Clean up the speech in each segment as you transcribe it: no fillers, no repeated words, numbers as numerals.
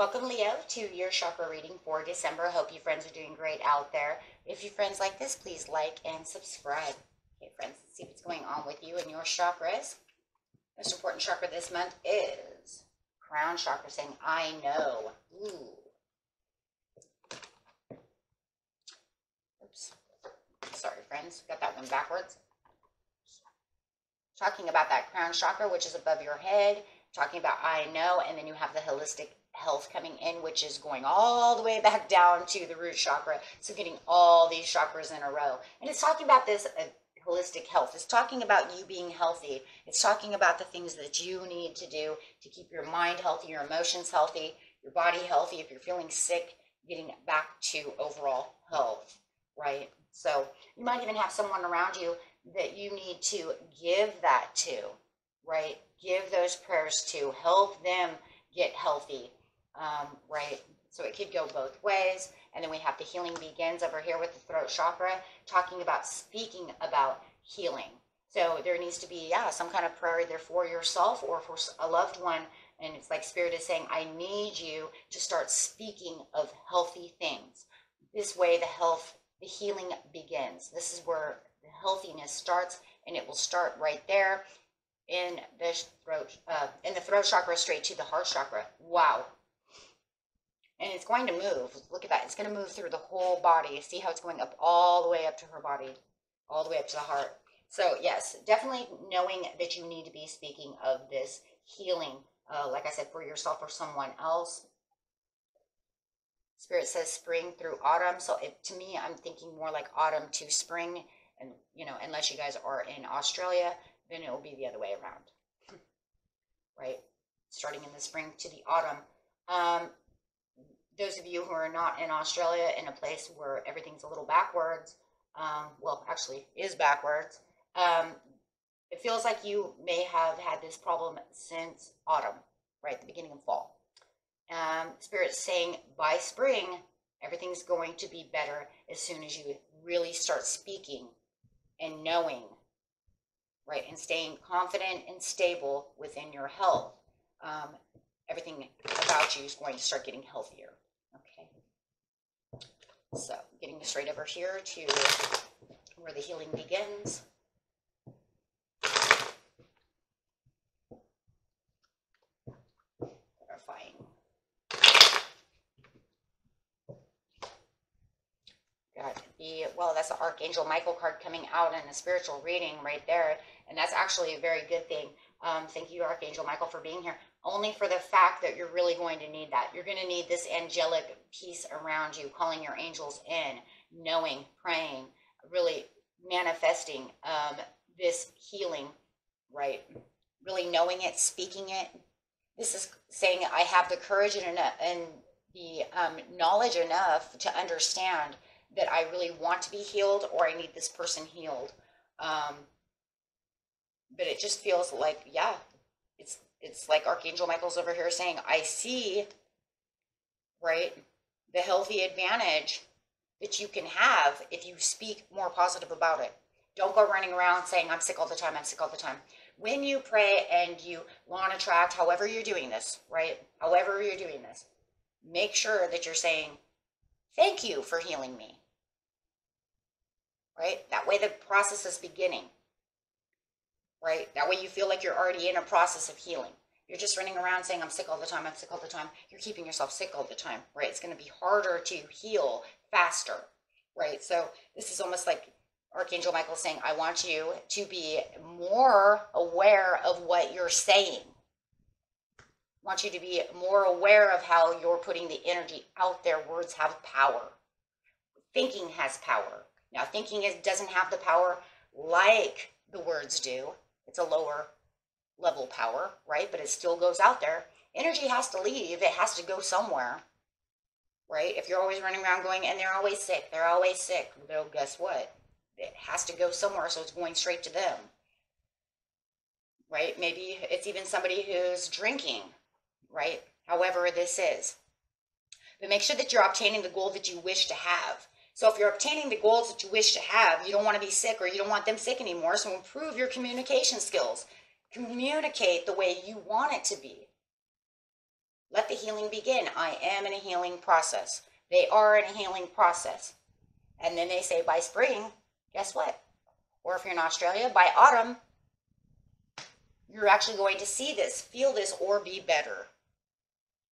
Welcome, Leo, to your chakra reading for December. Hope you friends are doing great out there. If you friends like this, please like and subscribe. Okay, friends, let's see what's going on with you and your chakras. Most important chakra this month is crown chakra, saying, I know. Ooh. Oops. Sorry, friends. Got that one backwards. Talking about that crown chakra, which is above your head. Talking about I know, and then you have the holistic health coming in, which is going all the way back down to the root chakra. So getting all these chakras in a row. And it's talking about this holistic health. It's talking about you being healthy. It's talking about the things that you need to do to keep your mind healthy, your emotions healthy, your body healthy. If you're feeling sick, getting back to overall health, right? So you might even have someone around you that you need to give that to, right? Give those prayers to, help them get healthy, right? So it could go both ways. And then we have the healing begins over here with the throat chakra, talking about speaking about healing. So there needs to be, some kind of prayer either for yourself or for a loved one. And it's like Spirit is saying, I need you to start speaking of healthy things. This way the healing begins. This is where the healthiness starts, and it will start right there in the throat chakra straight to the heart chakra. Wow. And it's going to move. Look at that. It's going to move through the whole body. See how it's going up all the way up to her body, all the way up to the heart. So yes, definitely knowing that you need to be speaking of this healing, like I said, for yourself or someone else. Spirit says spring through autumn. So to me, I'm thinking more like autumn to spring. And, unless you guys are in Australia, then it will be the other way around, right? Starting in the spring to the autumn. Those of you who are not in Australia, in a place where everything's a little backwards, well, actually is backwards, it feels like you may have had this problem since autumn, right, the beginning of fall. Spirit's saying by spring, everything's going to be better as soon as you really start speaking and knowing, right, and staying confident and stable within your health. Everything about you is going to start getting healthier. Okay. So getting straight over here to where the healing begins. Clarifying. Well, that's the Archangel Michael card coming out in a spiritual reading right there. And that's actually a very good thing. Thank you, Archangel Michael, for being here. Only for the fact that you're really going to need that. You're going to need this angelic peace around you, calling your angels in, knowing, praying, really manifesting this healing, right? Really knowing it, speaking it. This is saying I have the courage and the knowledge enough to understand that I really want to be healed, or I need this person healed. But it just feels like, it's like Archangel Michael's over here saying, I see, right, the healthy advantage that you can have if you speak more positive about it. Don't go running around saying, I'm sick all the time, I'm sick all the time. When you pray and you law and attract, however you're doing this, right, however you're doing this, make sure that you're saying, thank you for healing me. Right? That way the process is beginning. Right? That way you feel like you're already in a process of healing. You're just running around saying, I'm sick all the time, I'm sick all the time. You're keeping yourself sick all the time. Right? It's going to be harder to heal faster. Right? So this is almost like Archangel Michael saying, I want you to be more aware of what you're saying. I want you to be more aware of how you're putting the energy out there. Words have power. Thinking has power. Now, thinking doesn't have the power like the words do. It's a lower level power, right? But it still goes out there. Energy has to leave. It has to go somewhere, right? If you're always running around going, and they're always sick, well, guess what? It has to go somewhere, so it's going straight to them, right? Maybe it's even somebody who's drinking, right? However this is. But make sure that you're obtaining the goal that you wish to have. So if you're obtaining the goals that you wish to have, you don't want to be sick, or you don't want them sick anymore, so improve your communication skills. Communicate the way you want it to be. Let the healing begin. I am in a healing process. They are in a healing process. And then they say by spring, guess what? Or if you're in Australia, by autumn, you're actually going to see this, feel this, or be better,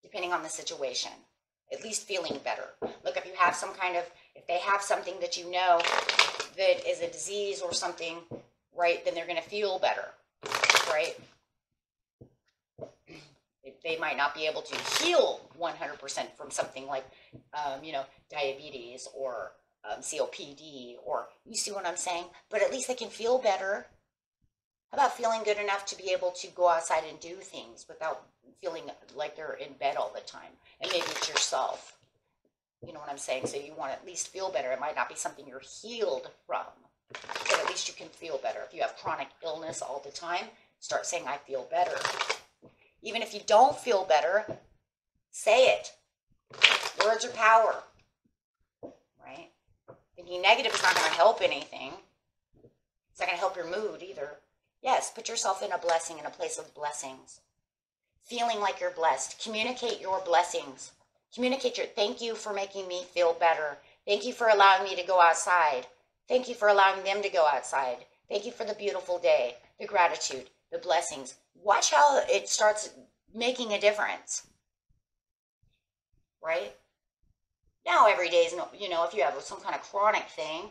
depending on the situation. At least feeling better. Look, if you have some kind of, if they have something that you know that is a disease or something, right, then they're going to feel better, right? They might not be able to heal 100% from something like, you know, diabetes or COPD, or you see what I'm saying? But at least they can feel better. How about feeling good enough to be able to go outside and do things without feeling like they're in bed all the time? And maybe it's yourself. You know what I'm saying? So you want to at least feel better. It might not be something you're healed from, but at least you can feel better. If you have chronic illness all the time, start saying, I feel better. Even if you don't feel better, say it. Words are power, right? Thinking negative is not going to help anything. It's not going to help your mood either. Yes, put yourself in a blessing, in a place of blessings. Feeling like you're blessed. Communicate your blessings. Communicate your, thank you for making me feel better. Thank you for allowing me to go outside. Thank you for allowing them to go outside. Thank you for the beautiful day, the gratitude, the blessings. Watch how it starts making a difference, right? Now, every day is, you know, if you have some kind of chronic thing,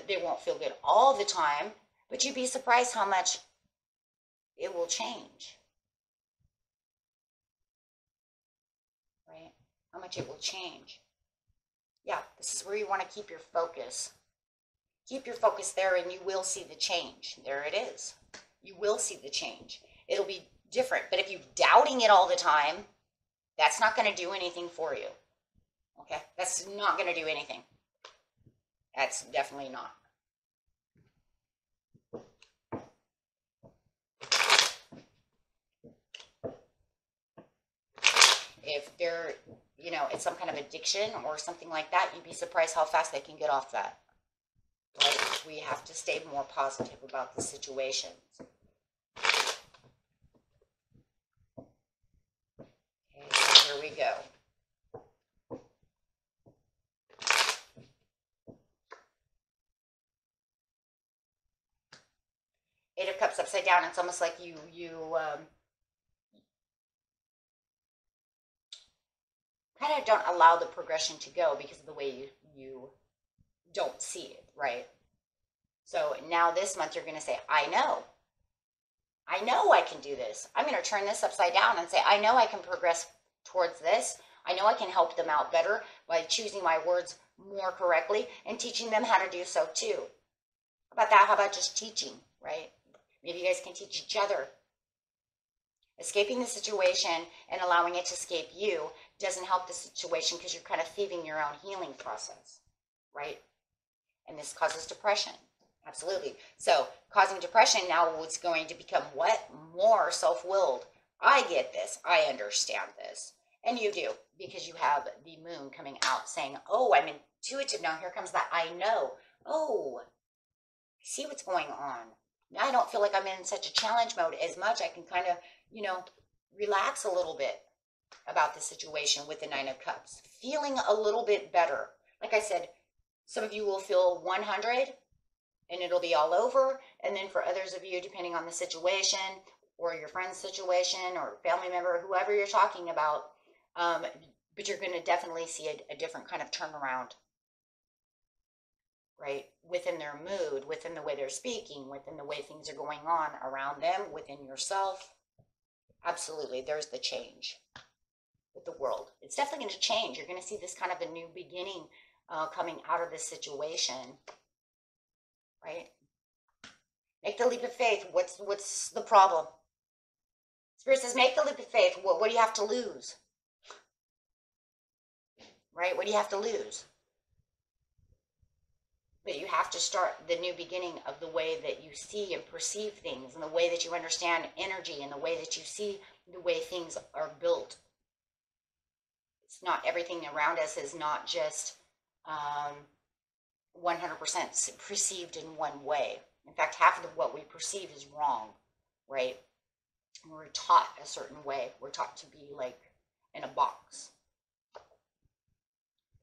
they won't feel good all the time, but you'd be surprised how much it will change, right? How much it will change. Yeah, this is where you want to keep your focus. Keep your focus there and you will see the change. There it is. You will see the change. It'll be different. But if you're doubting it all the time, that's not going to do anything for you. Okay? That's not going to do anything. That's definitely not. If they're, you know, it's some kind of addiction or something like that, you'd be surprised how fast they can get off that. Right? We have to stay more positive about the situations. Okay, so here we go. Eight of Cups upside down. It's almost like you kind of don't allow the progression to go because of the way you don't see it, right? So now this month you're going to say, I know I can do this. I'm going to turn this upside down and say, I know I can progress towards this. I know I can help them out better by choosing my words more correctly and teaching them how to do so too. How about that? How about just teaching, right? Maybe you guys can teach each other. Escaping the situation and allowing it to escape you doesn't help the situation because you're kind of thieving your own healing process, right? And this causes depression. Absolutely. So causing depression now is going to become what? More self-willed. I get this. I understand this. And you do, because you have the moon coming out saying, oh, I'm intuitive now. Here comes that I know. Oh, I see what's going on. Now I don't feel like I'm in such a challenge mode as much. I can kind of, you know, relax a little bit about the situation with the Nine of Cups. Feeling a little bit better. Like I said, some of you will feel 100 and it'll be all over. And then for others of you, depending on the situation or your friend's situation or family member, whoever you're talking about, but you're going to definitely see a different kind of turnaround, right? Within their mood, within the way they're speaking, within the way things are going on around them, within yourself. Absolutely, there's the change with the world. It's definitely going to change. You're going to see this kind of a new beginning coming out of this situation, right? Make the leap of faith. What's the problem? Spirit says, make the leap of faith. What do you have to lose? Right? What do you have to lose? But you have to start the new beginning of the way that you see and perceive things and the way that you understand energy and the way that you see the way things are built. It's not everything around us is not just 100% perceived in one way. In fact, half of what we perceive is wrong, right? We're taught a certain way. We're taught to be like in a box.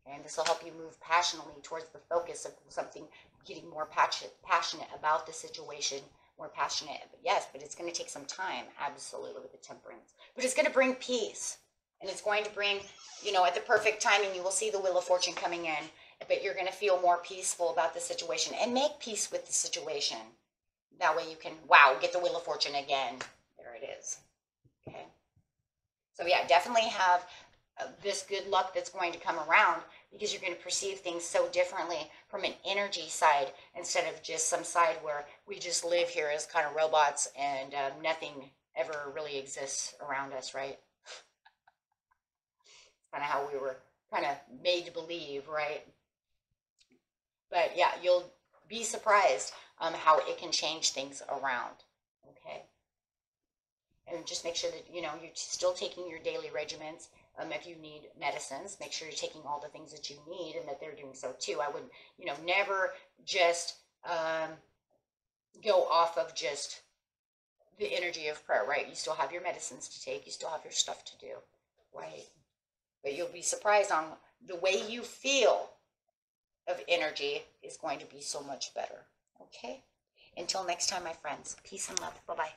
Okay, and this will help you move passionately towards the focus of something, getting more passionate about the situation, more passionate. Yes, but it's going to take some time, absolutely, with the Temperance. But it's going to bring peace. And it's going to bring, at the perfect timing, you will see the Wheel of Fortune coming in. But you're going to feel more peaceful about the situation and make peace with the situation. That way you can, wow, get the Wheel of Fortune again. There it is. Okay. So yeah, definitely have this good luck that's going to come around, because you're going to perceive things so differently from an energy side instead of just some side where we just live here as kind of robots and nothing ever really exists around us, right? It's kind of how we were kind of made to believe, right? But yeah, you'll be surprised how it can change things around, okay? And just make sure that, you're still taking your daily regimens. If you need medicines, make sure you're taking all the things that you need and that they're doing so too. I would, never just go off of just the energy of prayer, right? You still have your medicines to take. You still have your stuff to do, right? But you'll be surprised on the way you feel of energy is going to be so much better, okay? Until next time, my friends, peace and love. Bye-bye.